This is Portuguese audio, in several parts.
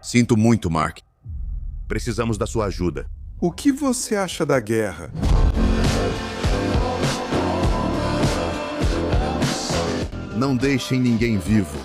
Sinto muito, Mark. Precisamos da sua ajuda. O que você acha da guerra? Não deixem ninguém vivo.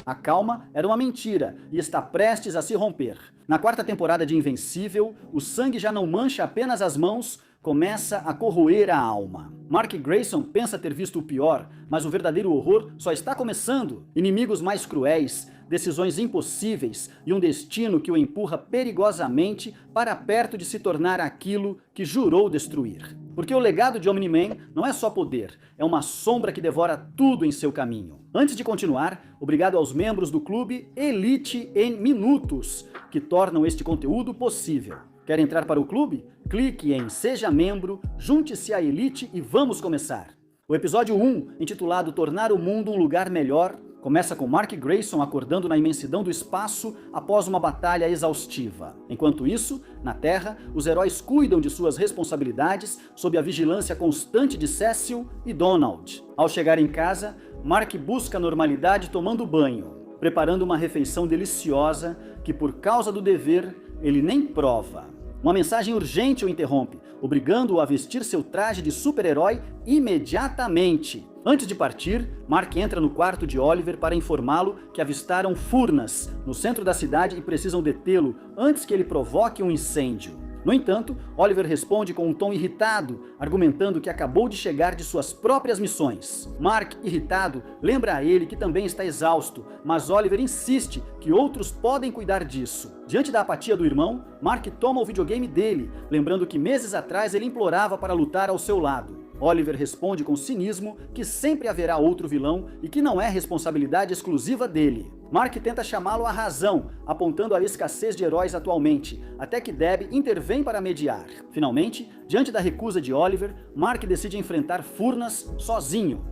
A calma era uma mentira e está prestes a se romper. Na quarta temporada de Invencível, o sangue já não mancha apenas as mãos, começa a corroer a alma. Mark Grayson pensa ter visto o pior, mas o verdadeiro horror só está começando. Inimigos mais cruéis, decisões impossíveis e um destino que o empurra perigosamente para perto de se tornar aquilo que jurou destruir. Porque o legado de Omni-Man não é só poder, é uma sombra que devora tudo em seu caminho. Antes de continuar, obrigado aos membros do clube Elite em Minutos, que tornam este conteúdo possível. Quer entrar para o clube? Clique em Seja Membro, junte-se à Elite e vamos começar. O episódio 1, intitulado Tornar o Mundo um Lugar Melhor, começa com Mark Grayson acordando na imensidão do espaço após uma batalha exaustiva. Enquanto isso, na Terra, os heróis cuidam de suas responsabilidades sob a vigilância constante de Cecil e Donald. Ao chegar em casa, Mark busca a normalidade tomando banho, preparando uma refeição deliciosa que, por causa do dever, ele nem prova. Uma mensagem urgente o interrompe, obrigando-o a vestir seu traje de super-herói imediatamente. Antes de partir, Mark entra no quarto de Oliver para informá-lo que avistaram furnas no centro da cidade e precisam detê-lo antes que ele provoque um incêndio. No entanto, Oliver responde com um tom irritado, argumentando que acabou de chegar de suas próprias missões. Mark, irritado, lembra a ele que também está exausto, mas Oliver insiste que outros podem cuidar disso. Diante da apatia do irmão, Mark toma o videogame dele, lembrando que meses atrás ele implorava para lutar ao seu lado. Oliver responde com cinismo que sempre haverá outro vilão e que não é responsabilidade exclusiva dele. Mark tenta chamá-lo à razão, apontando a escassez de heróis atualmente, até que Deb intervém para mediar. Finalmente, diante da recusa de Oliver, Mark decide enfrentar Furnas sozinho.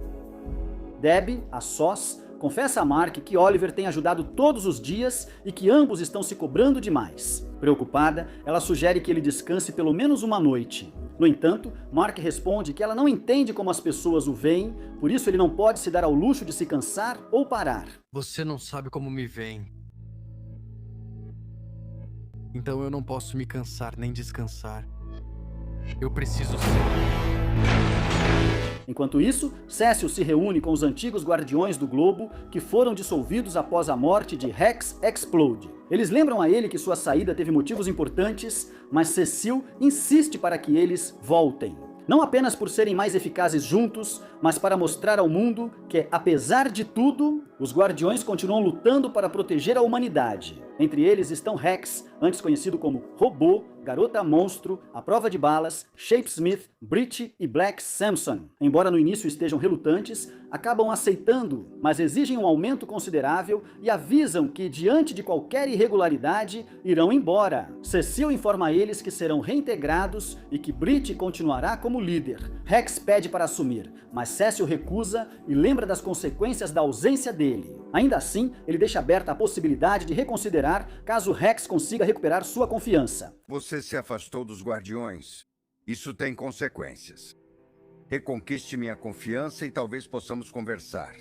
Deb, a sós, confessa a Mark que Oliver tem ajudado todos os dias e que ambos estão se cobrando demais. Preocupada, ela sugere que ele descanse pelo menos uma noite. No entanto, Mark responde que ela não entende como as pessoas o veem, por isso ele não pode se dar ao luxo de se cansar ou parar. Você não sabe como me veem. Então eu não posso me cansar nem descansar. Eu preciso ser. Enquanto isso, Cecil se reúne com os antigos Guardiões do Globo que foram dissolvidos após a morte de Rex Explode. Eles lembram a ele que sua saída teve motivos importantes, mas Cecil insiste para que eles voltem. Não apenas por serem mais eficazes juntos, mas para mostrar ao mundo que, apesar de tudo, os Guardiões continuam lutando para proteger a humanidade. Entre eles estão Rex, antes conhecido como Robô, Garota Monstro, A Prova de Balas, Shapesmith, Brit e Black Samson. Embora no início estejam relutantes, acabam aceitando, mas exigem um aumento considerável e avisam que, diante de qualquer irregularidade, irão embora. Cecil informa a eles que serão reintegrados e que Brit continuará como líder. Rex pede para assumir, mas Cecil recusa e lembra das consequências da ausência dele. Ainda assim, ele deixa aberta a possibilidade de reconsiderar caso Rex consiga recuperar sua confiança. Você se afastou dos Guardiões. Isso tem consequências. Reconquiste minha confiança e talvez possamos conversar.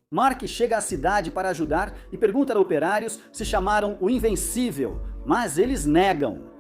Mark chega à cidade para ajudar e pergunta a operários se chamaram o Invencível, mas eles negam.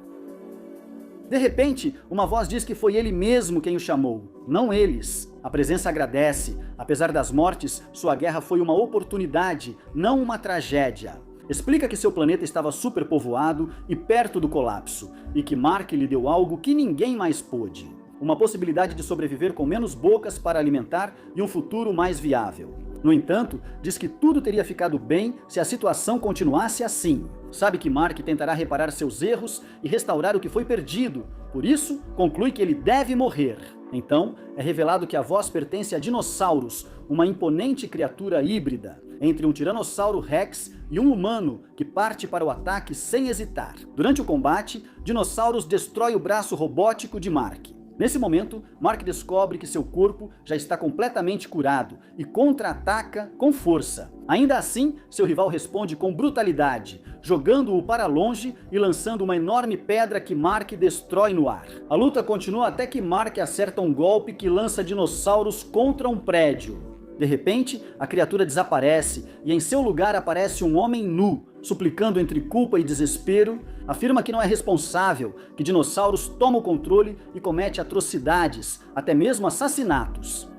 De repente, uma voz diz que foi ele mesmo quem o chamou, não eles. A presença agradece. Apesar das mortes, sua guerra foi uma oportunidade, não uma tragédia. Explica que seu planeta estava superpovoado e perto do colapso, e que Mark lhe deu algo que ninguém mais pôde. Uma possibilidade de sobreviver com menos bocas para alimentar e um futuro mais viável. No entanto, diz que tudo teria ficado bem se a situação continuasse assim. Sabe que Mark tentará reparar seus erros e restaurar o que foi perdido, por isso, conclui que ele deve morrer. Então, é revelado que a voz pertence a Dinossauros, uma imponente criatura híbrida, entre um Tiranossauro Rex e um humano que parte para o ataque sem hesitar. Durante o combate, Dinossauros destrói o braço robótico de Mark. Nesse momento, Mark descobre que seu corpo já está completamente curado e contra-ataca com força. Ainda assim, seu rival responde com brutalidade, jogando-o para longe e lançando uma enorme pedra que Mark destrói no ar. A luta continua até que Mark acerta um golpe que lança dinossauros contra um prédio. De repente, a criatura desaparece e em seu lugar aparece um homem nu, suplicando entre culpa e desespero, afirma que não é responsável, que dinossauros tomam o controle e comete atrocidades, até mesmo assassinatos.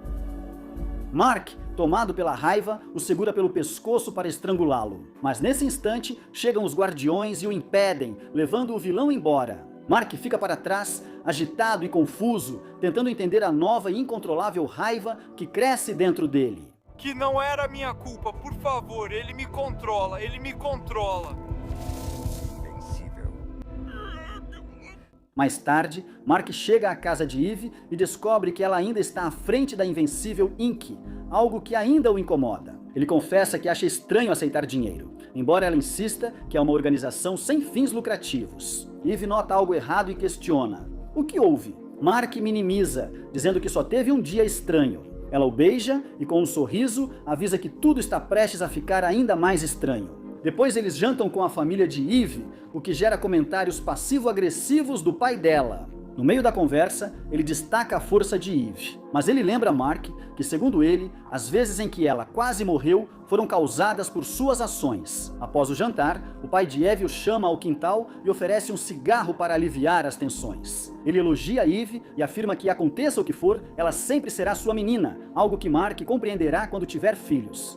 Mark, tomado pela raiva, o segura pelo pescoço para estrangulá-lo. Mas nesse instante, chegam os guardiões e o impedem, levando o vilão embora. Mark fica para trás, agitado e confuso, tentando entender a nova e incontrolável raiva que cresce dentro dele. Que não era minha culpa, por favor, ele me controla, ele me controla. Invencível. Mais tarde, Mark chega à casa de Eve e descobre que ela ainda está à frente da Invencível Inc., algo que ainda o incomoda. Ele confessa que acha estranho aceitar dinheiro, embora ela insista que é uma organização sem fins lucrativos. Eve nota algo errado e questiona: o que houve? Mark minimiza, dizendo que só teve um dia estranho. Ela o beija e, com um sorriso, avisa que tudo está prestes a ficar ainda mais estranho. Depois eles jantam com a família de Eve, o que gera comentários passivo-agressivos do pai dela. No meio da conversa, ele destaca a força de Eve, mas ele lembra Mark que, segundo ele, as vezes em que ela quase morreu foram causadas por suas ações. Após o jantar, o pai de Eve o chama ao quintal e oferece um cigarro para aliviar as tensões. Ele elogia Eve e afirma que, aconteça o que for, ela sempre será sua menina, algo que Mark compreenderá quando tiver filhos.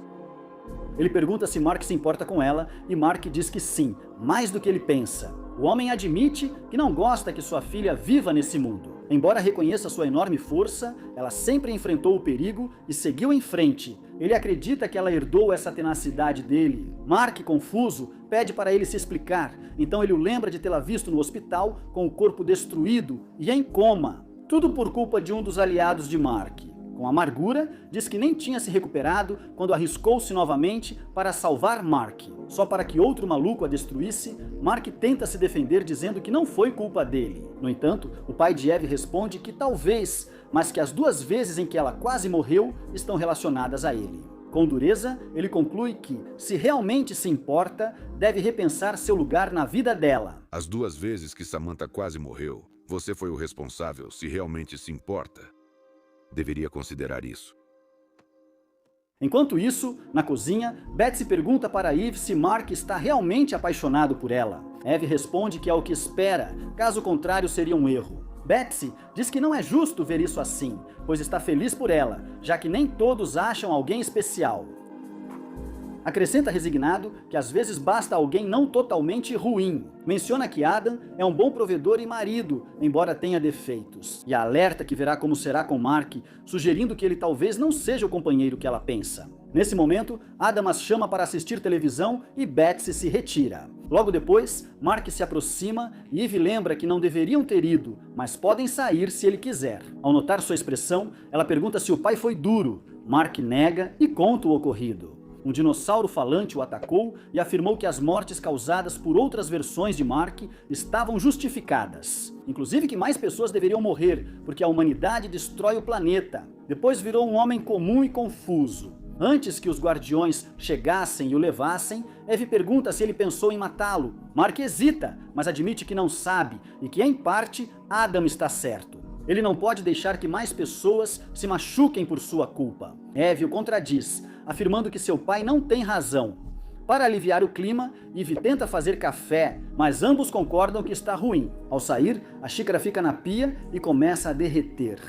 Ele pergunta se Mark se importa com ela e Mark diz que sim, mais do que ele pensa. O homem admite que não gosta que sua filha viva nesse mundo. Embora reconheça sua enorme força, ela sempre enfrentou o perigo e seguiu em frente. Ele acredita que ela herdou essa tenacidade dele. Mark, confuso, pede para ele se explicar, então ele o lembra de tê-la visto no hospital com o corpo destruído e em coma. Tudo por culpa de um dos aliados de Mark. Com amargura, diz que nem tinha se recuperado quando arriscou-se novamente para salvar Mark. Só para que outro maluco a destruísse, Mark tenta se defender dizendo que não foi culpa dele. No entanto, o pai de Eve responde que talvez, mas que as 2 vezes em que ela quase morreu estão relacionadas a ele. Com dureza, ele conclui que, se realmente se importa, deve repensar seu lugar na vida dela. As 2 vezes que Samantha quase morreu, você foi o responsável, se realmente se importa. Deveria considerar isso. Enquanto isso, na cozinha, Betsy pergunta para Eve se Mark está realmente apaixonado por ela. Eve responde que é o que espera, caso contrário seria um erro. Betsy diz que não é justo ver isso assim, pois está feliz por ela, já que nem todos acham alguém especial. Acrescenta resignado que às vezes basta alguém não totalmente ruim. Menciona que Adam é um bom provedor e marido, embora tenha defeitos. E alerta que verá como será com Mark, sugerindo que ele talvez não seja o companheiro que ela pensa. Nesse momento, Adam as chama para assistir televisão e Betsy se retira. Logo depois, Mark se aproxima e Eve lembra que não deveriam ter ido, mas podem sair se ele quiser. Ao notar sua expressão, ela pergunta se o pai foi duro. Mark nega e conta o ocorrido. Um dinossauro falante o atacou e afirmou que as mortes causadas por outras versões de Mark estavam justificadas. Inclusive que mais pessoas deveriam morrer, porque a humanidade destrói o planeta. Depois virou um homem comum e confuso. Antes que os guardiões chegassem e o levassem, Eve pergunta se ele pensou em matá-lo. Mark hesita, mas admite que não sabe e que, em parte, Adam está certo. Ele não pode deixar que mais pessoas se machuquem por sua culpa. Eve o contradiz, afirmando que seu pai não tem razão. Para aliviar o clima, Eve tenta fazer café, mas ambos concordam que está ruim. Ao sair, a xícara fica na pia e começa a derreter.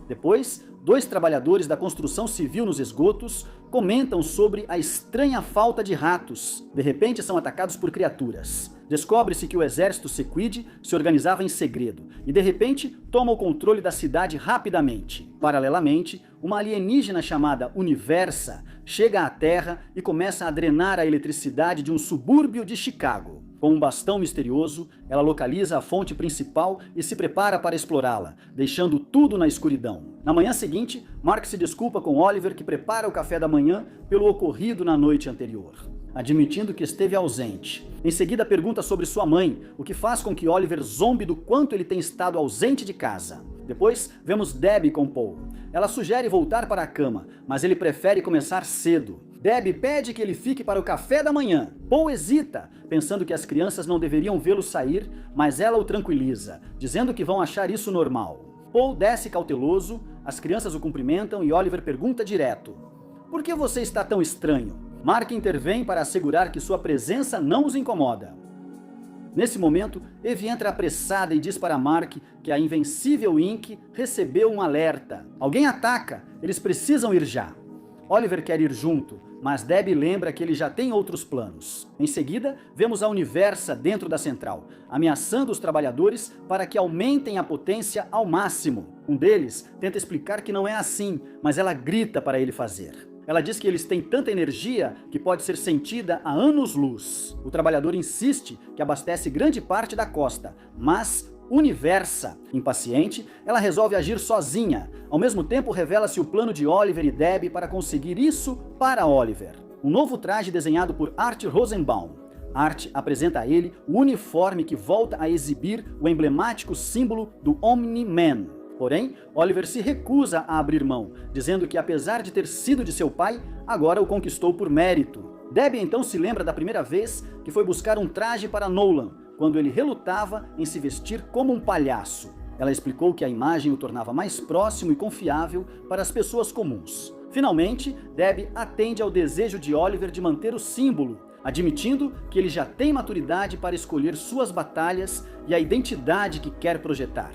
Depois, 2 trabalhadores da construção civil nos esgotos comentam sobre a estranha falta de ratos. De repente, são atacados por criaturas. Descobre-se que o exército Sequid se organizava em segredo e, de repente, toma o controle da cidade rapidamente. Paralelamente, uma alienígena chamada Universa chega à Terra e começa a drenar a eletricidade de um subúrbio de Chicago. Com um bastão misterioso, ela localiza a fonte principal e se prepara para explorá-la, deixando tudo na escuridão. Na manhã seguinte, Mark se desculpa com Oliver, que prepara o café da manhã, pelo ocorrido na noite anterior, admitindo que esteve ausente. Em seguida pergunta sobre sua mãe, o que faz com que Oliver zombe do quanto ele tem estado ausente de casa. Depois, vemos Debbie com Paul. Ela sugere voltar para a cama, mas ele prefere começar cedo. Debbie pede que ele fique para o café da manhã. Paul hesita, pensando que as crianças não deveriam vê-lo sair, mas ela o tranquiliza, dizendo que vão achar isso normal. Paul desce cauteloso, As crianças o cumprimentam e Oliver pergunta direto: "Por que você está tão estranho?" Mark intervém para assegurar que sua presença não os incomoda. Nesse momento, Eve entra apressada e diz para Mark que a Invencível Inc. recebeu um alerta. Alguém ataca, eles precisam ir já. Oliver quer ir junto, mas Debbie lembra que ele já tem outros planos. Em seguida, vemos a Universa dentro da central, ameaçando os trabalhadores para que aumentem a potência ao máximo. Um deles tenta explicar que não é assim, mas ela grita para ele fazer. Ela diz que eles têm tanta energia que pode ser sentida a anos-luz. O trabalhador insiste que abastece grande parte da costa, mas Universa, impaciente, ela resolve agir sozinha. Ao mesmo tempo, revela-se o plano de Oliver e Debbie para conseguir isso para Oliver. Um novo traje desenhado por Art Rosenbaum. Art apresenta a ele o uniforme que volta a exibir o emblemático símbolo do Omni-Man. Porém, Oliver se recusa a abrir mão, dizendo que apesar de ter sido de seu pai, agora o conquistou por mérito. Debbie então se lembra da primeira vez que foi buscar um traje para Nolan, quando ele relutava em se vestir como um palhaço. Ela explicou que a imagem o tornava mais próximo e confiável para as pessoas comuns. Finalmente, Debbie atende ao desejo de Oliver de manter o símbolo, admitindo que ele já tem maturidade para escolher suas batalhas e a identidade que quer projetar.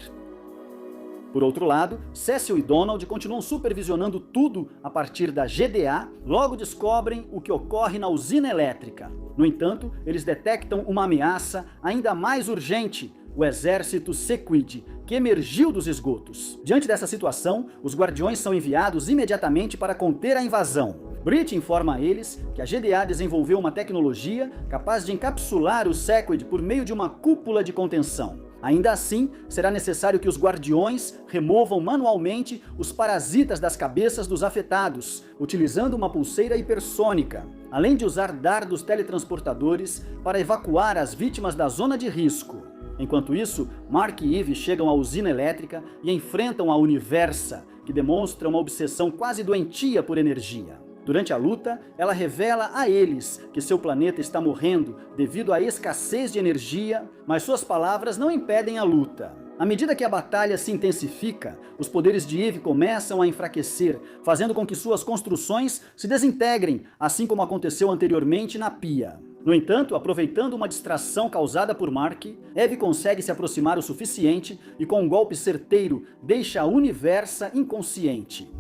Por outro lado, Cecil e Donald continuam supervisionando tudo a partir da GDA, logo descobrem o que ocorre na usina elétrica. No entanto, eles detectam uma ameaça ainda mais urgente, o exército Sequid, que emergiu dos esgotos. Diante dessa situação, os Guardiões são enviados imediatamente para conter a invasão. Brit informa a eles que a GDA desenvolveu uma tecnologia capaz de encapsular o Sequid por meio de uma cúpula de contenção. Ainda assim, será necessário que os Guardiões removam manualmente os parasitas das cabeças dos afetados, utilizando uma pulseira hipersônica, além de usar dardos teletransportadores para evacuar as vítimas da zona de risco. Enquanto isso, Mark e Eve chegam à usina elétrica e enfrentam a Universa, que demonstra uma obsessão quase doentia por energia. Durante a luta, ela revela a eles que seu planeta está morrendo devido à escassez de energia, mas suas palavras não impedem a luta. À medida que a batalha se intensifica, os poderes de Eve começam a enfraquecer, fazendo com que suas construções se desintegrem, assim como aconteceu anteriormente na Pia. No entanto, aproveitando uma distração causada por Mark, Eve consegue se aproximar o suficiente e, com um golpe certeiro, deixa a Universa inconsciente.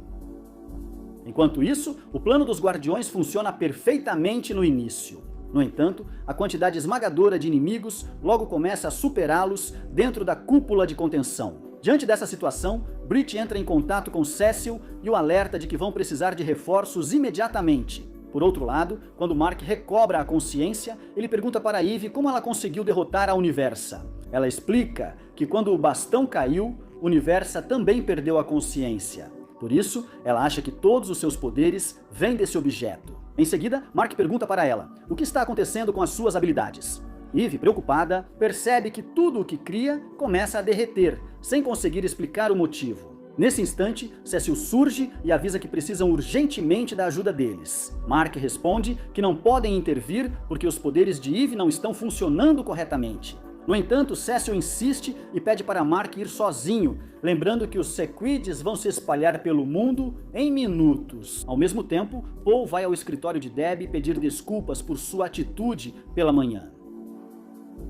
Enquanto isso, o plano dos Guardiões funciona perfeitamente no início. No entanto, a quantidade esmagadora de inimigos logo começa a superá-los dentro da cúpula de contenção. Diante dessa situação, Brit entra em contato com Cecil e o alerta de que vão precisar de reforços imediatamente. Por outro lado, quando Mark recobra a consciência, ele pergunta para Eve como ela conseguiu derrotar a Universa. Ela explica que quando o bastão caiu, Universa também perdeu a consciência. Por isso, ela acha que todos os seus poderes vêm desse objeto. Em seguida, Mark pergunta para ela o que está acontecendo com as suas habilidades. Eve, preocupada, percebe que tudo o que cria começa a derreter, sem conseguir explicar o motivo. Nesse instante, Cecil surge e avisa que precisam urgentemente da ajuda deles. Mark responde que não podem intervir porque os poderes de Eve não estão funcionando corretamente. No entanto, Cecil insiste e pede para Mark ir sozinho, lembrando que os Sequids vão se espalhar pelo mundo em minutos. Ao mesmo tempo, Paul vai ao escritório de Debbie pedir desculpas por sua atitude pela manhã.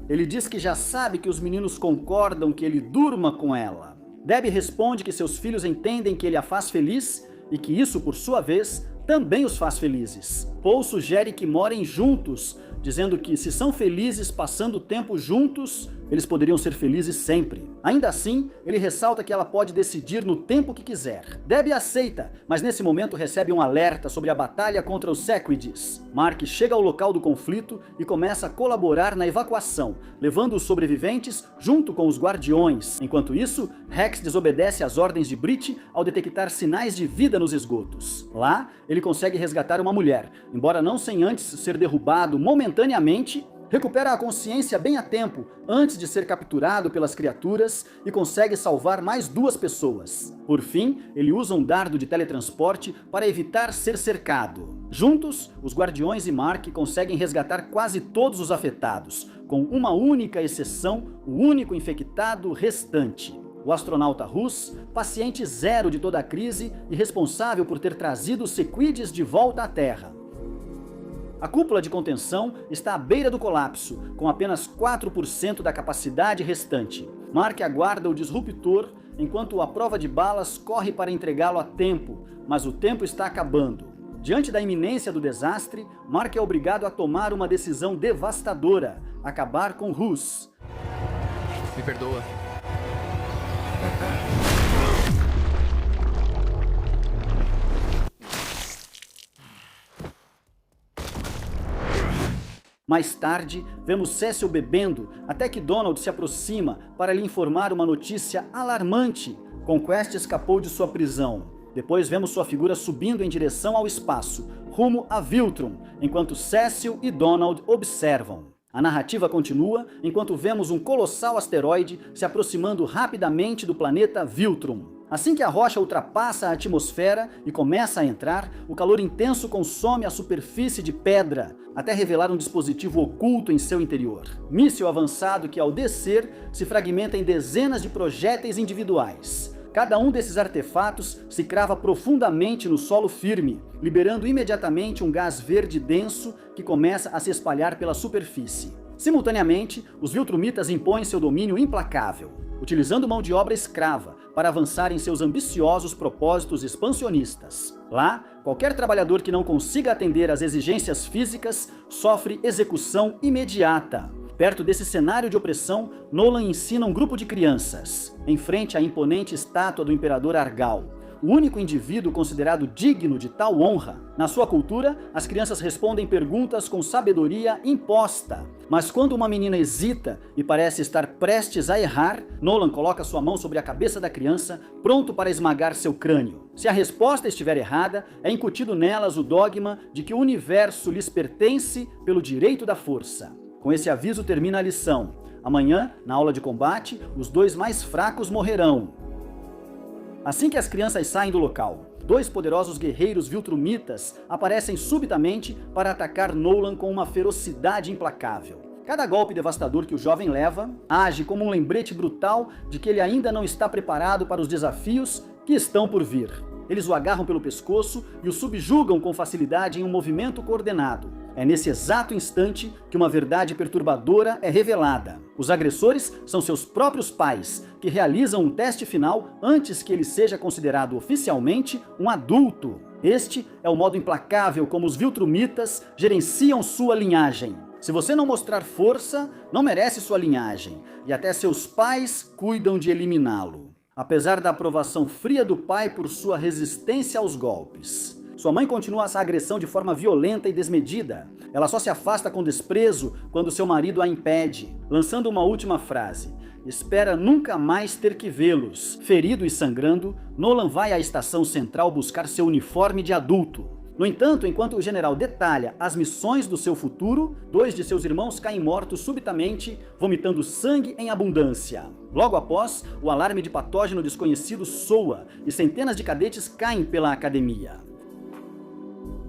Ele diz que já sabe que os meninos concordam que ele durma com ela. Debbie responde que seus filhos entendem que ele a faz feliz e que isso, por sua vez, também os faz felizes. Paul sugere que morem juntos, dizendo que se são felizes passando tempo juntos, eles poderiam ser felizes sempre. Ainda assim, ele ressalta que ela pode decidir no tempo que quiser. Debbie aceita, mas nesse momento recebe um alerta sobre a batalha contra os Sequids. Mark chega ao local do conflito e começa a colaborar na evacuação, levando os sobreviventes junto com os Guardiões. Enquanto isso, Rex desobedece às ordens de Brit ao detectar sinais de vida nos esgotos. Lá, ele consegue resgatar uma mulher, embora não sem antes ser derrubado momentaneamente. Recupera a consciência bem a tempo, antes de ser capturado pelas criaturas, e consegue salvar mais 2 pessoas. Por fim, ele usa um dardo de teletransporte para evitar ser cercado. Juntos, os Guardiões e Mark conseguem resgatar quase todos os afetados, com uma única exceção, o único infectado restante. O astronauta Rus, paciente zero de toda a crise e responsável por ter trazido os sequides de volta à Terra. A cúpula de contenção está à beira do colapso, com apenas 4% da capacidade restante. Mark aguarda o disruptor enquanto a prova de balas corre para entregá-lo a tempo, mas o tempo está acabando. Diante da iminência do desastre, Mark é obrigado a tomar uma decisão devastadora: acabar com Rus. Me perdoa. Mais tarde, vemos Cecil bebendo até que Donald se aproxima para lhe informar uma notícia alarmante. Conquest escapou de sua prisão. Depois vemos sua figura subindo em direção ao espaço, rumo a Viltrum, enquanto Cecil e Donald observam. A narrativa continua enquanto vemos um colossal asteroide se aproximando rapidamente do planeta Viltrum. Assim que a rocha ultrapassa a atmosfera e começa a entrar, o calor intenso consome a superfície de pedra, até revelar um dispositivo oculto em seu interior. Míssil avançado que, ao descer, se fragmenta em dezenas de projéteis individuais. Cada um desses artefatos se crava profundamente no solo firme, liberando imediatamente um gás verde denso que começa a se espalhar pela superfície. Simultaneamente, os Viltrumitas impõem seu domínio implacável, utilizando mão de obra escrava para avançar em seus ambiciosos propósitos expansionistas. Lá, qualquer trabalhador que não consiga atender às exigências físicas sofre execução imediata. Perto desse cenário de opressão, Nolan ensina um grupo de crianças, em frente à imponente estátua do Imperador Argal, o único indivíduo considerado digno de tal honra. Na sua cultura, as crianças respondem perguntas com sabedoria imposta. Mas quando uma menina hesita e parece estar prestes a errar, Nolan coloca sua mão sobre a cabeça da criança, pronto para esmagar seu crânio. Se a resposta estiver errada, é incutido nelas o dogma de que o universo lhes pertence pelo direito da força. Com esse aviso termina a lição. Amanhã, na aula de combate, os dois mais fracos morrerão. Assim que as crianças saem do local, dois poderosos guerreiros Viltrumitas aparecem subitamente para atacar Nolan com uma ferocidade implacável. Cada golpe devastador que o jovem leva age como um lembrete brutal de que ele ainda não está preparado para os desafios que estão por vir. Eles o agarram pelo pescoço e o subjugam com facilidade em um movimento coordenado. É nesse exato instante que uma verdade perturbadora é revelada. Os agressores são seus próprios pais, que realizam um teste final antes que ele seja considerado oficialmente um adulto. Este é o modo implacável como os Viltrumitas gerenciam sua linhagem. Se você não mostrar força, não merece sua linhagem, e até seus pais cuidam de eliminá-lo. Apesar da aprovação fria do pai por sua resistência aos golpes, sua mãe continua essa agressão de forma violenta e desmedida. Ela só se afasta com desprezo quando seu marido a impede, lançando uma última frase: espera nunca mais ter que vê-los. Ferido e sangrando, Nolan vai à estação central buscar seu uniforme de adulto. No entanto, enquanto o general detalha as missões do seu futuro, dois de seus irmãos caem mortos subitamente, vomitando sangue em abundância. Logo após, o alarme de patógeno desconhecido soa e centenas de cadetes caem pela academia.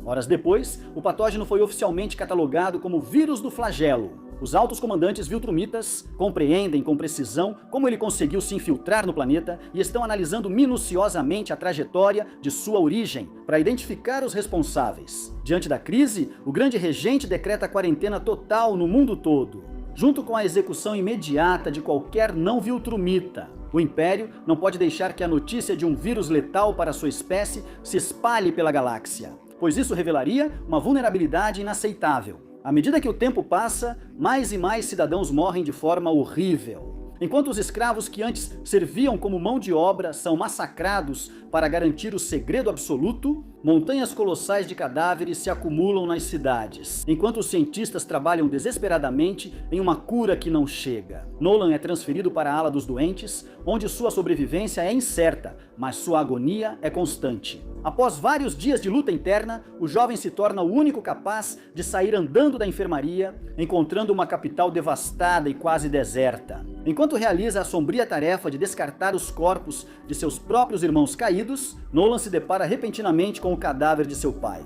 Horas depois, o patógeno foi oficialmente catalogado como vírus do flagelo. Os altos comandantes Viltrumitas compreendem com precisão como ele conseguiu se infiltrar no planeta e estão analisando minuciosamente a trajetória de sua origem para identificar os responsáveis. Diante da crise, o grande regente decreta quarentena total no mundo todo, junto com a execução imediata de qualquer não Viltrumita. O Império não pode deixar que a notícia de um vírus letal para sua espécie se espalhe pela galáxia, pois isso revelaria uma vulnerabilidade inaceitável. À medida que o tempo passa, mais e mais cidadãos morrem de forma horrível. Enquanto os escravos que antes serviam como mão de obra são massacrados para garantir o segredo absoluto, montanhas colossais de cadáveres se acumulam nas cidades, enquanto os cientistas trabalham desesperadamente em uma cura que não chega. Nolan é transferido para a ala dos doentes, onde sua sobrevivência é incerta, mas sua agonia é constante. Após vários dias de luta interna, o jovem se torna o único capaz de sair andando da enfermaria, encontrando uma capital devastada e quase deserta. Enquanto realiza a sombria tarefa de descartar os corpos de seus próprios irmãos caídos, Nolan se depara repentinamente com o cadáver de seu pai.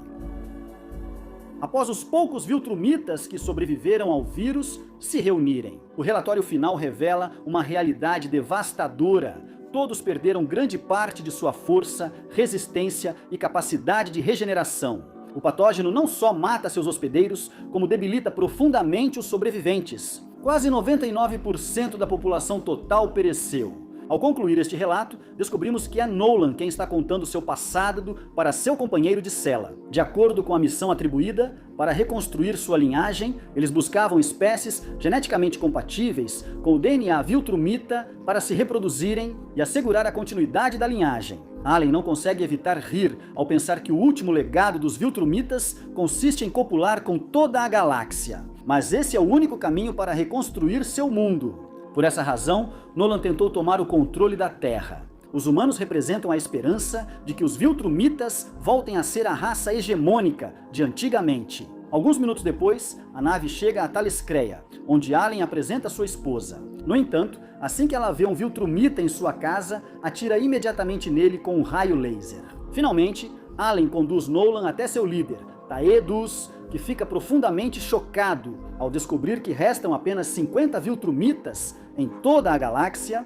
Após os poucos Viltrumitas que sobreviveram ao vírus se reunirem, o relatório final revela uma realidade devastadora. todos perderam grande parte de sua força, resistência e capacidade de regeneração. O patógeno não só mata seus hospedeiros, como debilita profundamente os sobreviventes. Quase 99% da população total pereceu. Ao concluir este relato, descobrimos que é Nolan quem está contando seu passado para seu companheiro de cela. De acordo com a missão atribuída, para reconstruir sua linhagem, eles buscavam espécies geneticamente compatíveis com o DNA Viltrumita para se reproduzirem e assegurar a continuidade da linhagem. Allen não consegue evitar rir ao pensar que o último legado dos Viltrumitas consiste em copular com toda a galáxia. Mas esse é o único caminho para reconstruir seu mundo. Por essa razão, Nolan tentou tomar o controle da Terra. Os humanos representam a esperança de que os Viltrumitas voltem a ser a raça hegemônica de antigamente. Alguns minutos depois, a nave chega a Taliscreia, onde Allen apresenta sua esposa. No entanto, assim que ela vê um Viltrumita em sua casa, atira imediatamente nele com um raio laser. Finalmente, Allen conduz Nolan até seu líder, Taedus, que fica profundamente chocado ao descobrir que restam apenas 50 Viltrumitas em toda a galáxia.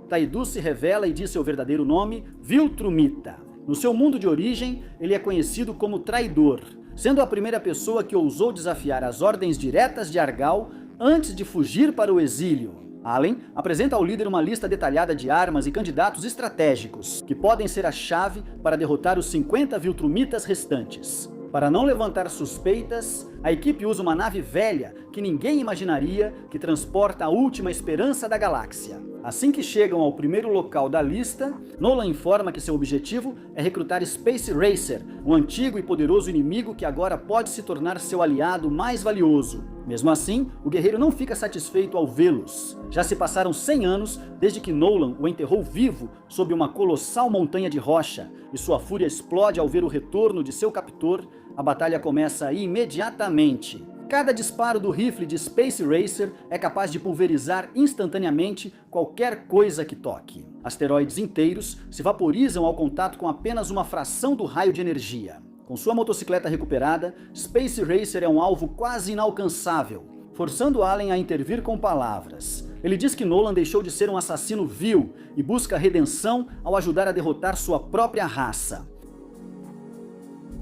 Taedus se revela e diz seu verdadeiro nome, Viltrumita. No seu mundo de origem, ele é conhecido como Traidor, sendo a primeira pessoa que ousou desafiar as ordens diretas de Argal antes de fugir para o exílio. Allen apresenta ao líder uma lista detalhada de armas e candidatos estratégicos, que podem ser a chave para derrotar os 50 Viltrumitas restantes. Para não levantar suspeitas, a equipe usa uma nave velha que ninguém imaginaria que transporta a última esperança da galáxia. Assim que chegam ao primeiro local da lista, Nolan informa que seu objetivo é recrutar Space Racer, um antigo e poderoso inimigo que agora pode se tornar seu aliado mais valioso. Mesmo assim, o guerreiro não fica satisfeito ao vê-los. Já se passaram 100 anos desde que Nolan o enterrou vivo sob uma colossal montanha de rocha, e sua fúria explode ao ver o retorno de seu captor. A batalha começa imediatamente. Cada disparo do rifle de Space Racer é capaz de pulverizar instantaneamente qualquer coisa que toque. Asteroides inteiros se vaporizam ao contato com apenas uma fração do raio de energia. Com sua motocicleta recuperada, Space Racer é um alvo quase inalcançável, forçando Allen a intervir com palavras. Ele diz que Nolan deixou de ser um assassino vil e busca redenção ao ajudar a derrotar sua própria raça.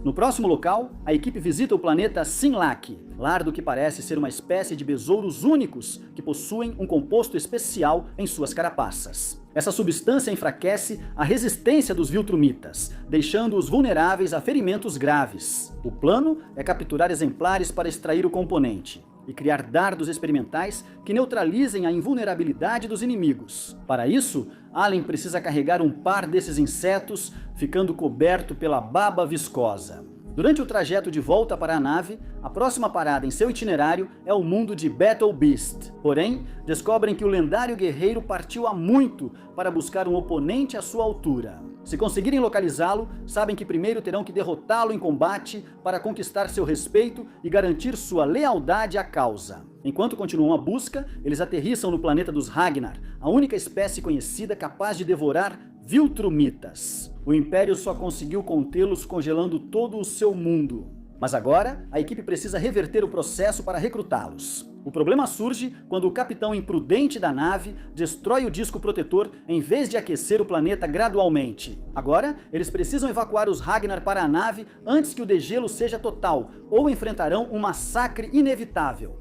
No próximo local, a equipe visita o planeta Sinlac, lar do que parece ser uma espécie de besouros únicos que possuem um composto especial em suas carapaças. Essa substância enfraquece a resistência dos Viltrumitas, deixando-os vulneráveis a ferimentos graves. O plano é capturar exemplares para extrair o componente e criar dardos experimentais que neutralizem a invulnerabilidade dos inimigos. Para isso, Allen precisa carregar um par desses insetos, ficando coberto pela baba viscosa. Durante o trajeto de volta para a nave, a próxima parada em seu itinerário é o mundo de Battle Beast. Porém, descobrem que o lendário guerreiro partiu há muito para buscar um oponente à sua altura. Se conseguirem localizá-lo, sabem que primeiro terão que derrotá-lo em combate para conquistar seu respeito e garantir sua lealdade à causa. Enquanto continuam a busca, eles aterrissam no planeta dos Ragnar, a única espécie conhecida capaz de devorar Viltrumitas. O Império só conseguiu contê-los congelando todo o seu mundo. Mas agora, a equipe precisa reverter o processo para recrutá-los. O problema surge quando o capitão imprudente da nave destrói o disco protetor em vez de aquecer o planeta gradualmente. Agora, eles precisam evacuar os Ragnar para a nave antes que o degelo seja total, ou enfrentarão um massacre inevitável.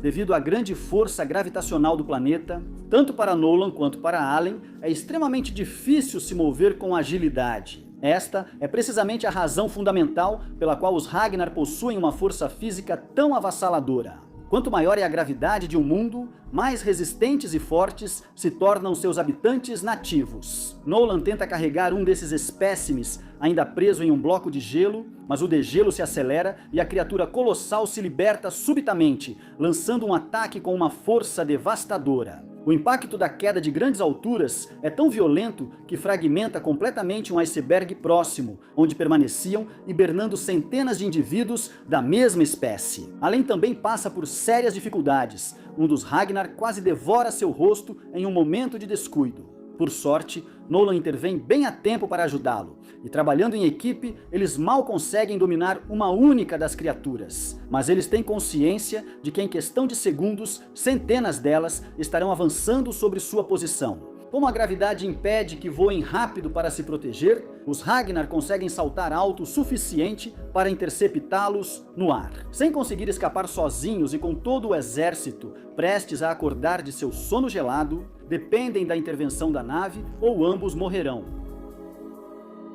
Devido à grande força gravitacional do planeta, tanto para Nolan quanto para Allen, é extremamente difícil se mover com agilidade. Esta é precisamente a razão fundamental pela qual os Ragnar possuem uma força física tão avassaladora. Quanto maior é a gravidade de um mundo, mais resistentes e fortes se tornam seus habitantes nativos. Nolan tenta carregar um desses espécimes ainda preso em um bloco de gelo, mas o degelo se acelera e a criatura colossal se liberta subitamente, lançando um ataque com uma força devastadora. O impacto da queda de grandes alturas é tão violento que fragmenta completamente um iceberg próximo, onde permaneciam hibernando centenas de indivíduos da mesma espécie. Além também passa por sérias dificuldades. Um dos Ragnar quase devora seu rosto em um momento de descuido. Por sorte, Nolan intervém bem a tempo para ajudá-lo, e trabalhando em equipe, eles mal conseguem dominar uma única das criaturas. Mas eles têm consciência de que em questão de segundos, centenas delas estarão avançando sobre sua posição. Como a gravidade impede que voem rápido para se proteger, os Ragnar conseguem saltar alto o suficiente para interceptá-los no ar. Sem conseguir escapar sozinhos e com todo o exército prestes a acordar de seu sono gelado, dependem da intervenção da nave ou ambos morrerão.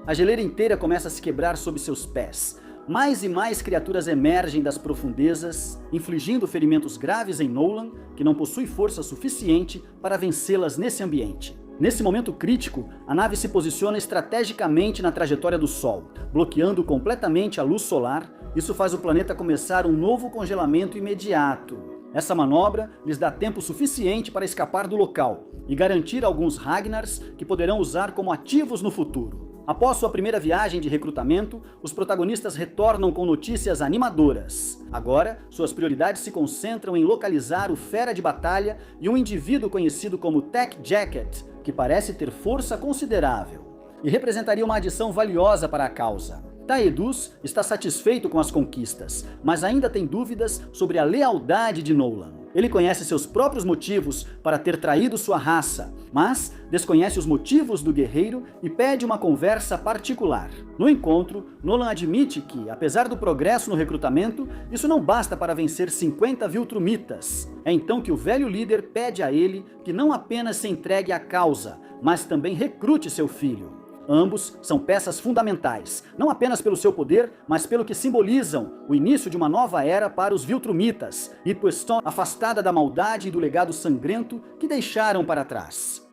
A geleira inteira começa a se quebrar sob seus pés. Mais e mais criaturas emergem das profundezas, infligindo ferimentos graves em Nolan, que não possui força suficiente para vencê-las nesse ambiente. Nesse momento crítico, a nave se posiciona estrategicamente na trajetória do Sol, bloqueando completamente a luz solar. Isso faz o planeta começar um novo congelamento imediato. Essa manobra lhes dá tempo suficiente para escapar do local e garantir alguns Ragnars que poderão usar como ativos no futuro. Após sua primeira viagem de recrutamento, os protagonistas retornam com notícias animadoras. Agora, suas prioridades se concentram em localizar o fera de batalha e um indivíduo conhecido como Tech Jacket, que parece ter força considerável e representaria uma adição valiosa para a causa. Taedus está satisfeito com as conquistas, mas ainda tem dúvidas sobre a lealdade de Nolan. Ele conhece seus próprios motivos para ter traído sua raça, mas desconhece os motivos do guerreiro e pede uma conversa particular. No encontro, Nolan admite que, apesar do progresso no recrutamento, isso não basta para vencer 50 Viltrumitas. É então que o velho líder pede a ele que não apenas se entregue à causa, mas também recrute seu filho. Ambos são peças fundamentais, não apenas pelo seu poder, mas pelo que simbolizam o início de uma nova era para os Viltrumitas, e Ipueston afastada da maldade e do legado sangrento que deixaram para trás.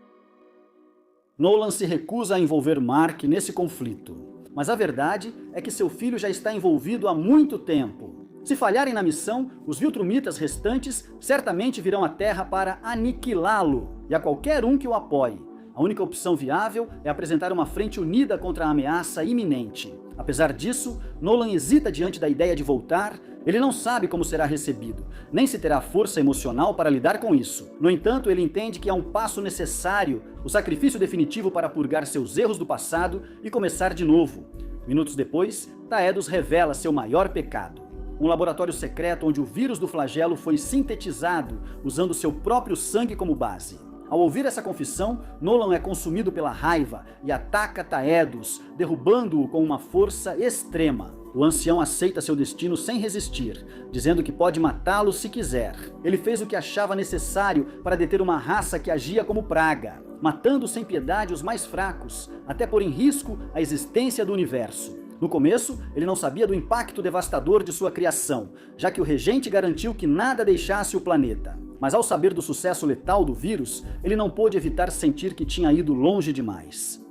Nolan se recusa a envolver Mark nesse conflito, mas a verdade é que seu filho já está envolvido há muito tempo. Se falharem na missão, os Viltrumitas restantes certamente virão à Terra para aniquilá-lo, e a qualquer um que o apoie. A única opção viável é apresentar uma frente unida contra a ameaça iminente. Apesar disso, Nolan hesita diante da ideia de voltar. Ele não sabe como será recebido, nem se terá força emocional para lidar com isso. No entanto, ele entende que é um passo necessário, o sacrifício definitivo para purgar seus erros do passado e começar de novo. Minutos depois, Taedus revela seu maior pecado. Um laboratório secreto onde o vírus do flagelo foi sintetizado, usando seu próprio sangue como base. Ao ouvir essa confissão, Nolan é consumido pela raiva e ataca Taedus, derrubando-o com uma força extrema. O ancião aceita seu destino sem resistir, dizendo que pode matá-lo se quiser. Ele fez o que achava necessário para deter uma raça que agia como praga, matando sem piedade os mais fracos, até pôr em risco a existência do universo. No começo, ele não sabia do impacto devastador de sua criação, já que o regente garantiu que nada deixasse o planeta. Mas ao saber do sucesso letal do vírus, ele não pôde evitar sentir que tinha ido longe demais.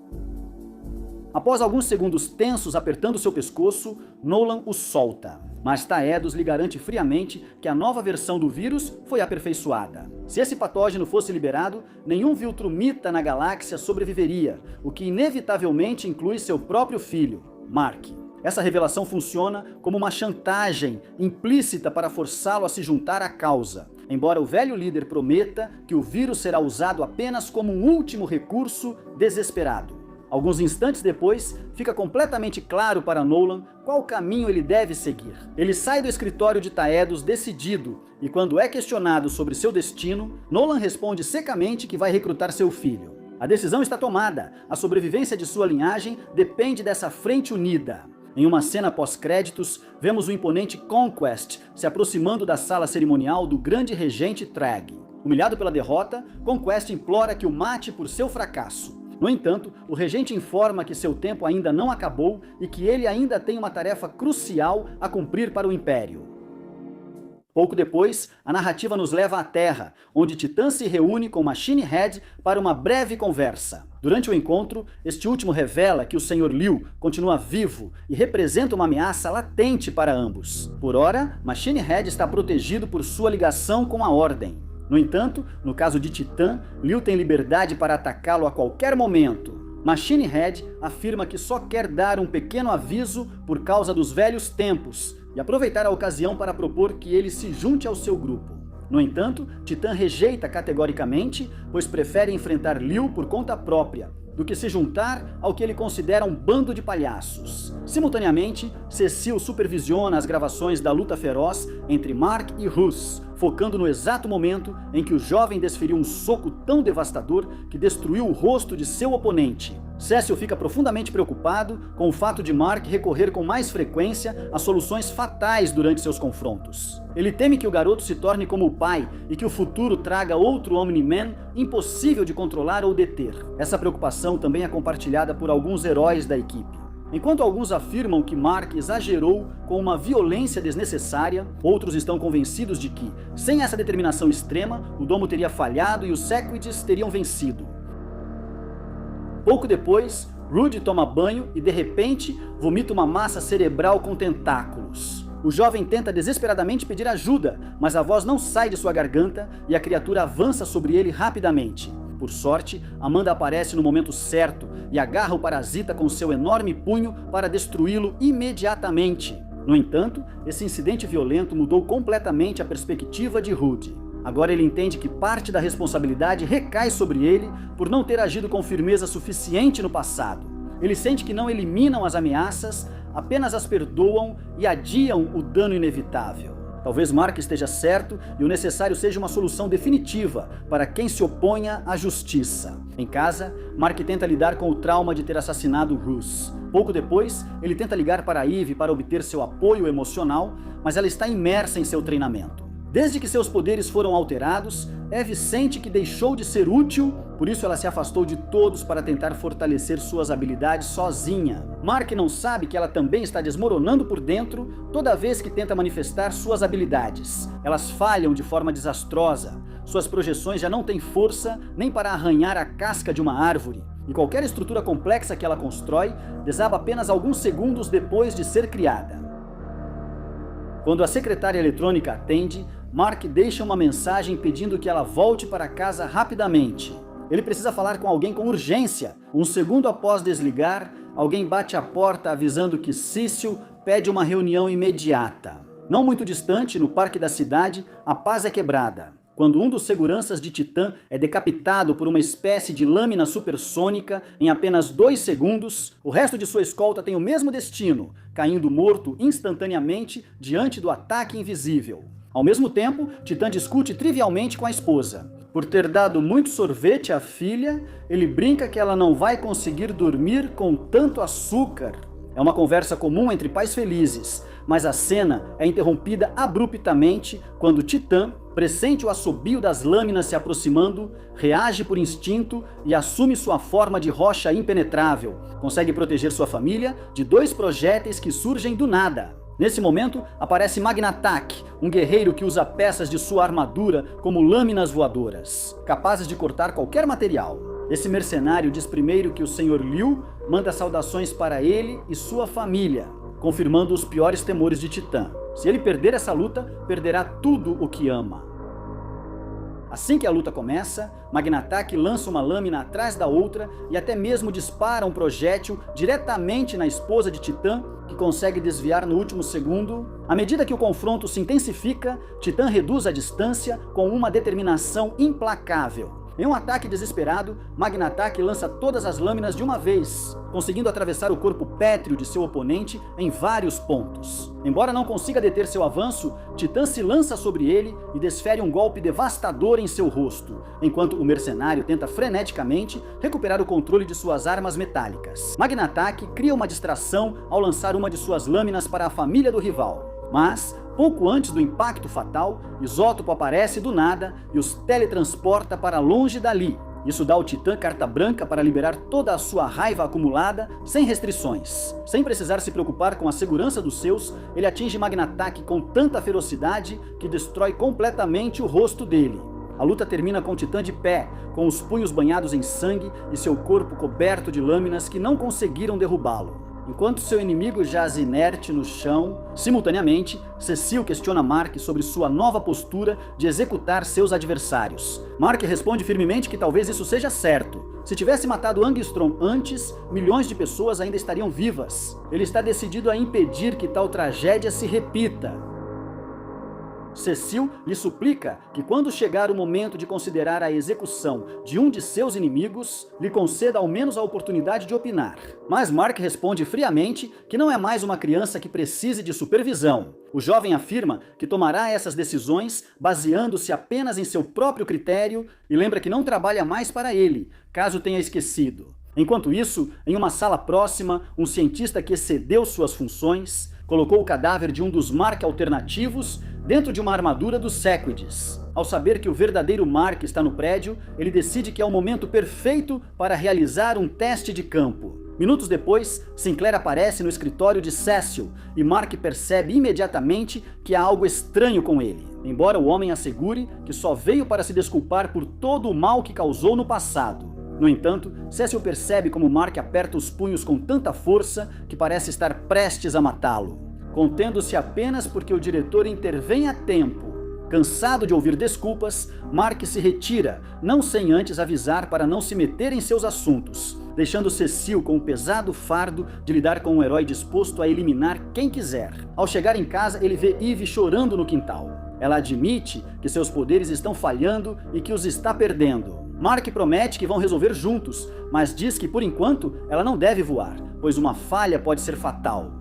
Após alguns segundos tensos apertando seu pescoço, Nolan o solta. Mas Taedus lhe garante friamente que a nova versão do vírus foi aperfeiçoada. Se esse patógeno fosse liberado, nenhum Viltrumita na galáxia sobreviveria, o que inevitavelmente inclui seu próprio filho, Mark. Essa revelação funciona como uma chantagem implícita para forçá-lo a se juntar à causa, embora o velho líder prometa que o vírus será usado apenas como um último recurso desesperado. Alguns instantes depois, fica completamente claro para Nolan qual caminho ele deve seguir. Ele sai do escritório de Taedus decidido, e quando é questionado sobre seu destino, Nolan responde secamente que vai recrutar seu filho. A decisão está tomada, a sobrevivência de sua linhagem depende dessa frente unida. Em uma cena pós-créditos, vemos o imponente Conquest se aproximando da sala cerimonial do grande regente Trag. Humilhado pela derrota, Conquest implora que o mate por seu fracasso. No entanto, o regente informa que seu tempo ainda não acabou e que ele ainda tem uma tarefa crucial a cumprir para o Império. Pouco depois, a narrativa nos leva à Terra, onde Titã se reúne com Machine Head para uma breve conversa. Durante o encontro, este último revela que o Sr. Liu continua vivo e representa uma ameaça latente para ambos. Por ora, Machine Head está protegido por sua ligação com a Ordem. No entanto, no caso de Titã, Liu tem liberdade para atacá-lo a qualquer momento. Machine Head afirma que só quer dar um pequeno aviso por causa dos velhos tempos e aproveitar a ocasião para propor que ele se junte ao seu grupo. No entanto, Titã rejeita categoricamente, pois prefere enfrentar Liu por conta própria, do que se juntar ao que ele considera um bando de palhaços. Simultaneamente, Cecil supervisiona as gravações da luta feroz entre Mark e Russ, focando no exato momento em que o jovem desferiu um soco tão devastador que destruiu o rosto de seu oponente. Cecil fica profundamente preocupado com o fato de Mark recorrer com mais frequência a soluções fatais durante seus confrontos. Ele teme que o garoto se torne como o pai e que o futuro traga outro Omni-Man impossível de controlar ou deter. Essa preocupação também é compartilhada por alguns heróis da equipe. Enquanto alguns afirmam que Mark exagerou com uma violência desnecessária, outros estão convencidos de que, sem essa determinação extrema, o domo teria falhado e os Sequids teriam vencido. Pouco depois, Rudy toma banho e, de repente, vomita uma massa cerebral com tentáculos. O jovem tenta desesperadamente pedir ajuda, mas a voz não sai de sua garganta e a criatura avança sobre ele rapidamente. Por sorte, Amanda aparece no momento certo e agarra o parasita com seu enorme punho para destruí-lo imediatamente. No entanto, esse incidente violento mudou completamente a perspectiva de Rudy. Agora ele entende que parte da responsabilidade recai sobre ele por não ter agido com firmeza suficiente no passado. Ele sente que não eliminam as ameaças, apenas as perdoam e adiam o dano inevitável. Talvez Mark esteja certo e o necessário seja uma solução definitiva para quem se oponha à justiça. Em casa, Mark tenta lidar com o trauma de ter assassinado Russ. Pouco depois, ele tenta ligar para Eve para obter seu apoio emocional, mas ela está imersa em seu treinamento. Desde que seus poderes foram alterados, Eve sente que deixou de ser útil, por isso ela se afastou de todos para tentar fortalecer suas habilidades sozinha. Mark não sabe que ela também está desmoronando por dentro toda vez que tenta manifestar suas habilidades. Elas falham de forma desastrosa. Suas projeções já não têm força nem para arranhar a casca de uma árvore. E qualquer estrutura complexa que ela constrói desaba apenas alguns segundos depois de ser criada. Quando a secretária eletrônica atende, Mark deixa uma mensagem pedindo que ela volte para casa rapidamente. Ele precisa falar com alguém com urgência. Um segundo após desligar, alguém bate à porta avisando que Cecil pede uma reunião imediata. Não muito distante, no parque da cidade, a paz é quebrada. Quando um dos seguranças de Titã é decapitado por uma espécie de lâmina supersônica em apenas 2 segundos, o resto de sua escolta tem o mesmo destino, caindo morto instantaneamente diante do ataque invisível. Ao mesmo tempo, Titã discute trivialmente com a esposa. Por ter dado muito sorvete à filha, ele brinca que ela não vai conseguir dormir com tanto açúcar. É uma conversa comum entre pais felizes, mas a cena é interrompida abruptamente quando Titã pressente o assobio das lâminas se aproximando, reage por instinto e assume sua forma de rocha impenetrável. Consegue proteger sua família de 2 projéteis que surgem do nada. Nesse momento, aparece Magnatak, um guerreiro que usa peças de sua armadura como lâminas voadoras, capazes de cortar qualquer material. Esse mercenário diz primeiro que o Sr. Liu manda saudações para ele e sua família, confirmando os piores temores de Titã. Se ele perder essa luta, perderá tudo o que ama. Assim que a luta começa, Magnatak lança uma lâmina atrás da outra e até mesmo dispara um projétil diretamente na esposa de Titã, que consegue desviar no último segundo. À medida que o confronto se intensifica, Titã reduz a distância com uma determinação implacável. Em um ataque desesperado, Magnatak lança todas as lâminas de uma vez, conseguindo atravessar o corpo pétreo de seu oponente em vários pontos. Embora não consiga deter seu avanço, Titã se lança sobre ele e desfere um golpe devastador em seu rosto, enquanto o mercenário tenta freneticamente recuperar o controle de suas armas metálicas. Magnatak cria uma distração ao lançar uma de suas lâminas para a família do rival. Mas, pouco antes do impacto fatal, Isótopo aparece do nada e os teletransporta para longe dali. Isso dá ao Titã carta branca para liberar toda a sua raiva acumulada, sem restrições. Sem precisar se preocupar com a segurança dos seus, ele atinge Magnatak com tanta ferocidade que destrói completamente o rosto dele. A luta termina com o Titã de pé, com os punhos banhados em sangue e seu corpo coberto de lâminas que não conseguiram derrubá-lo. Enquanto seu inimigo jaz inerte no chão, simultaneamente, Cecil questiona Mark sobre sua nova postura de executar seus adversários. Mark responde firmemente que talvez isso seja certo. Se tivesse matado Angstrom antes, milhões de pessoas ainda estariam vivas. Ele está decidido a impedir que tal tragédia se repita. Cecil lhe suplica que quando chegar o momento de considerar a execução de um de seus inimigos, lhe conceda ao menos a oportunidade de opinar. Mas Mark responde friamente que não é mais uma criança que precise de supervisão. O jovem afirma que tomará essas decisões baseando-se apenas em seu próprio critério e lembra que não trabalha mais para ele, caso tenha esquecido. Enquanto isso, em uma sala próxima, um cientista que excedeu suas funções colocou o cadáver de um dos Mark alternativos dentro de uma armadura dos Sequids. Ao saber que o verdadeiro Mark está no prédio, ele decide que é o momento perfeito para realizar um teste de campo. Minutos depois, Sinclair aparece no escritório de Cecil e Mark percebe imediatamente que há algo estranho com ele, embora o homem assegure que só veio para se desculpar por todo o mal que causou no passado. No entanto, Cecil percebe como Mark aperta os punhos com tanta força que parece estar prestes a matá-lo. Contendo-se apenas porque o diretor intervém a tempo. Cansado de ouvir desculpas, Mark se retira, não sem antes avisar para não se meter em seus assuntos, deixando Cecil com o pesado fardo de lidar com um herói disposto a eliminar quem quiser. Ao chegar em casa, ele vê Eve chorando no quintal. Ela admite que seus poderes estão falhando e que os está perdendo. Mark promete que vão resolver juntos, mas diz que por enquanto ela não deve voar, pois uma falha pode ser fatal.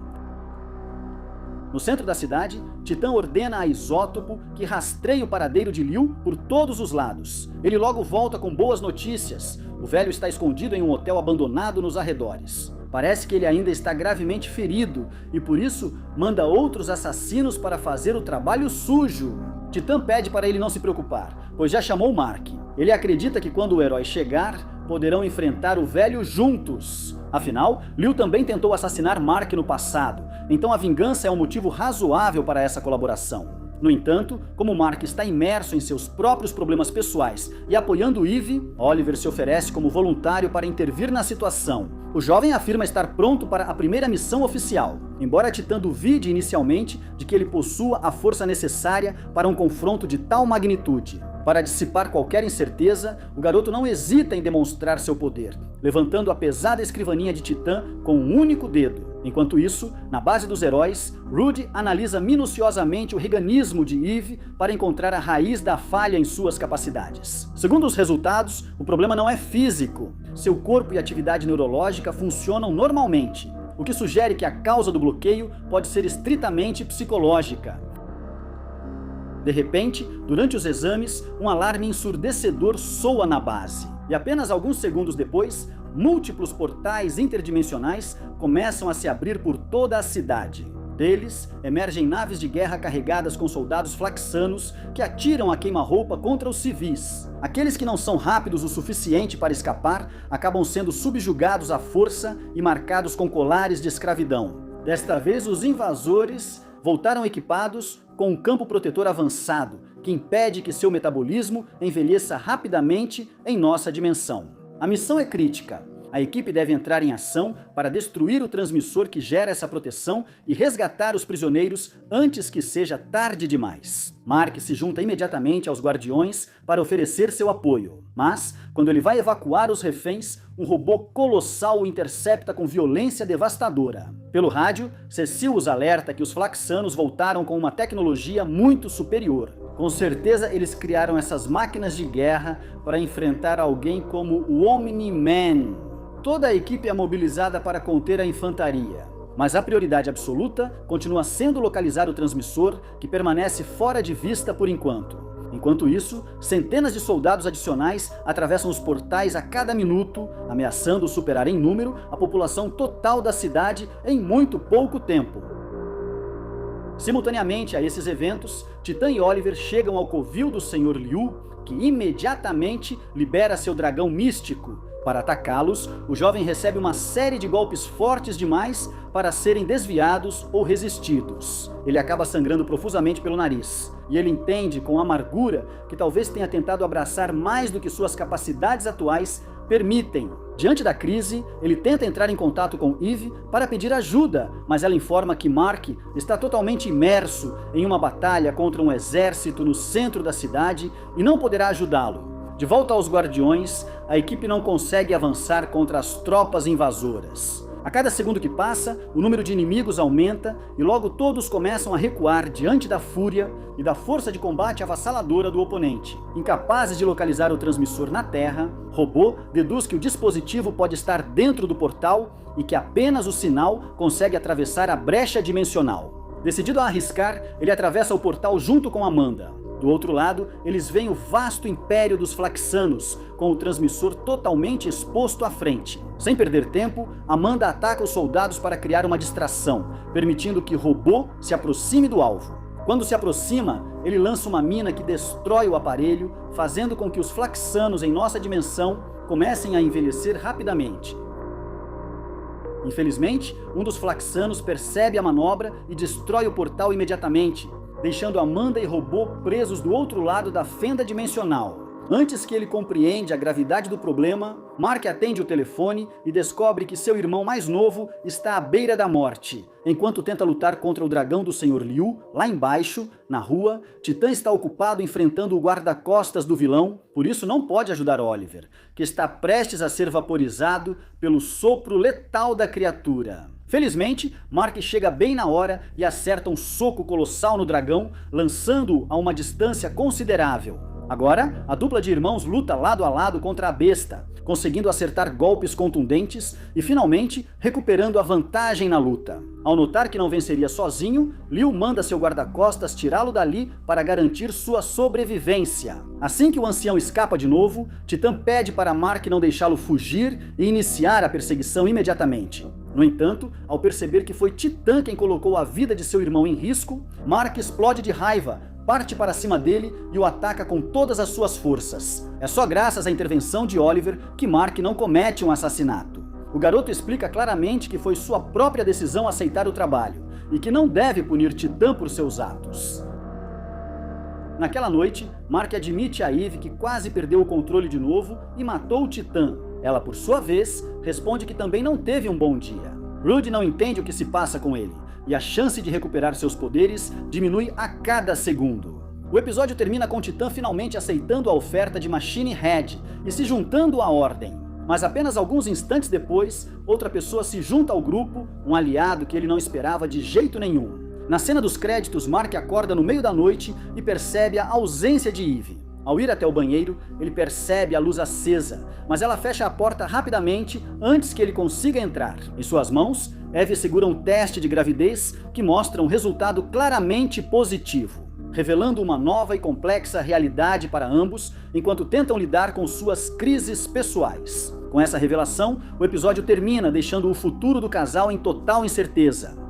No centro da cidade, Titã ordena a Isótopo que rastreie o paradeiro de Liu por todos os lados. Ele logo volta com boas notícias. O velho está escondido em um hotel abandonado nos arredores. Parece que ele ainda está gravemente ferido e por isso manda outros assassinos para fazer o trabalho sujo. Titã pede para ele não se preocupar, pois já chamou Mark. Ele acredita que quando o herói chegar, poderão enfrentar o velho juntos. Afinal, Liu também tentou assassinar Mark no passado, então a vingança é um motivo razoável para essa colaboração. No entanto, como Mark está imerso em seus próprios problemas pessoais e apoiando Eve, Oliver se oferece como voluntário para intervir na situação. O jovem afirma estar pronto para a primeira missão oficial, embora Titã duvide inicialmente de que ele possua a força necessária para um confronto de tal magnitude. Para dissipar qualquer incerteza, o garoto não hesita em demonstrar seu poder, levantando a pesada escrivaninha de Titã com um único dedo. Enquanto isso, na base dos heróis, Rudy analisa minuciosamente o reganismo de Eve para encontrar a raiz da falha em suas capacidades. Segundo os resultados, o problema não é físico. Seu corpo e atividade neurológica funcionam normalmente, o que sugere que a causa do bloqueio pode ser estritamente psicológica. De repente, durante os exames, um alarme ensurdecedor soa na base. E apenas alguns segundos depois, múltiplos portais interdimensionais começam a se abrir por toda a cidade. Deles, emergem naves de guerra carregadas com soldados flaxanos que atiram a queima-roupa contra os civis. Aqueles que não são rápidos o suficiente para escapar acabam sendo subjugados à força e marcados com colares de escravidão. Desta vez, os invasores voltaram equipados com um campo protetor avançado, que impede que seu metabolismo envelheça rapidamente em nossa dimensão. A missão é crítica. A equipe deve entrar em ação para destruir o transmissor que gera essa proteção e resgatar os prisioneiros antes que seja tarde demais. Mark se junta imediatamente aos guardiões para oferecer seu apoio, mas, quando ele vai evacuar os reféns, um robô colossal o intercepta com violência devastadora. Pelo rádio, Cecil os alerta que os flaxanos voltaram com uma tecnologia muito superior. Com certeza eles criaram essas máquinas de guerra para enfrentar alguém como o Omni-Man. Toda a equipe é mobilizada para conter a infantaria, mas a prioridade absoluta continua sendo localizar o transmissor, que permanece fora de vista por enquanto. Enquanto isso, centenas de soldados adicionais atravessam os portais a cada minuto, ameaçando superar em número a população total da cidade em muito pouco tempo. Simultaneamente a esses eventos, Titã e Oliver chegam ao covil do Sr. Liu, que imediatamente libera seu dragão místico. Para atacá-los, o jovem recebe uma série de golpes fortes demais para serem desviados ou resistidos. Ele acaba sangrando profusamente pelo nariz, e ele entende com amargura que talvez tenha tentado abraçar mais do que suas capacidades atuais permitem. Diante da crise, ele tenta entrar em contato com Eve para pedir ajuda, mas ela informa que Mark está totalmente imerso em uma batalha contra um exército no centro da cidade e não poderá ajudá-lo. De volta aos guardiões, a equipe não consegue avançar contra as tropas invasoras. A cada segundo que passa, o número de inimigos aumenta e logo todos começam a recuar diante da fúria e da força de combate avassaladora do oponente. Incapazes de localizar o transmissor na Terra, Robô deduz que o dispositivo pode estar dentro do portal e que apenas o sinal consegue atravessar a brecha dimensional. Decidido a arriscar, ele atravessa o portal junto com Amanda. Do outro lado, eles veem o vasto império dos Flaxanos, com o transmissor totalmente exposto à frente. Sem perder tempo, Amanda ataca os soldados para criar uma distração, permitindo que Robô se aproxime do alvo. Quando se aproxima, ele lança uma mina que destrói o aparelho, fazendo com que os Flaxanos em nossa dimensão comecem a envelhecer rapidamente. Infelizmente, um dos Flaxanos percebe a manobra e destrói o portal imediatamente, deixando Amanda e Robô presos do outro lado da fenda dimensional. Antes que ele compreenda a gravidade do problema, Mark atende o telefone e descobre que seu irmão mais novo está à beira da morte. Enquanto tenta lutar contra o dragão do Sr. Liu, lá embaixo, na rua, Titã está ocupado enfrentando o guarda-costas do vilão, por isso não pode ajudar Oliver, que está prestes a ser vaporizado pelo sopro letal da criatura. Felizmente, Mark chega bem na hora e acerta um soco colossal no dragão, lançando-o a uma distância considerável. Agora, a dupla de irmãos luta lado a lado contra a besta, conseguindo acertar golpes contundentes e, finalmente, recuperando a vantagem na luta. Ao notar que não venceria sozinho, Liu manda seu guarda-costas tirá-lo dali para garantir sua sobrevivência. Assim que o ancião escapa de novo, Titã pede para Mark não deixá-lo fugir e iniciar a perseguição imediatamente. No entanto, ao perceber que foi Titã quem colocou a vida de seu irmão em risco, Mark explode de raiva, parte para cima dele e o ataca com todas as suas forças. É só graças à intervenção de Oliver que Mark não comete um assassinato. O garoto explica claramente que foi sua própria decisão aceitar o trabalho e que não deve punir Titã por seus atos. Naquela noite, Mark admite a Eve que quase perdeu o controle de novo e matou o Titã. Ela, por sua vez, responde que também não teve um bom dia. Rudy não entende o que se passa com ele, e a chance de recuperar seus poderes diminui a cada segundo. O episódio termina com Titã finalmente aceitando a oferta de Machine Head e se juntando à Ordem. Mas apenas alguns instantes depois, outra pessoa se junta ao grupo, um aliado que ele não esperava de jeito nenhum. Na cena dos créditos, Mark acorda no meio da noite e percebe a ausência de Eve. Ao ir até o banheiro, ele percebe a luz acesa, mas ela fecha a porta rapidamente antes que ele consiga entrar. Em suas mãos, Eve segura um teste de gravidez que mostra um resultado claramente positivo, revelando uma nova e complexa realidade para ambos, enquanto tentam lidar com suas crises pessoais. Com essa revelação, o episódio termina deixando o futuro do casal em total incerteza.